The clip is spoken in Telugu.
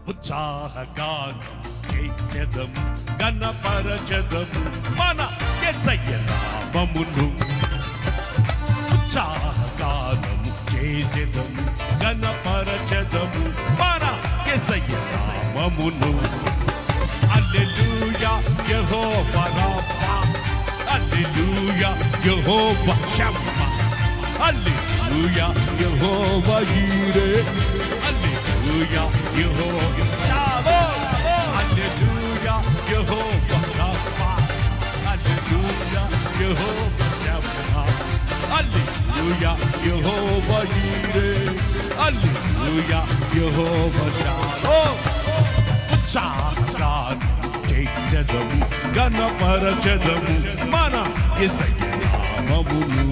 ఉత్సాహగానం చేచెదము గణపరచెదము మన యేసయ్య నామమును ఉత్సాహగానము చేచెదము గణపరచెదము మన యేసయ్య నామమును హల్లెలూయా యెహోవా రాఫా హల్లెలూయా యెహోవా షమ్మా హల్లెలూయా యెహోవా ఈరే హల్లెలూయా యెహోవా షాలోమ్ హల్లెలూయా యెహోవా రాఫా హల్లెలూయా యెహోవా షమ్మా హల్లెలూయా యెహోవా ఈరే హల్లెలూయా యెహోవా షాలోమ్ ఉత్సాహగానం చేచెదము గణపరచెదము మన యేసయ్య నామమును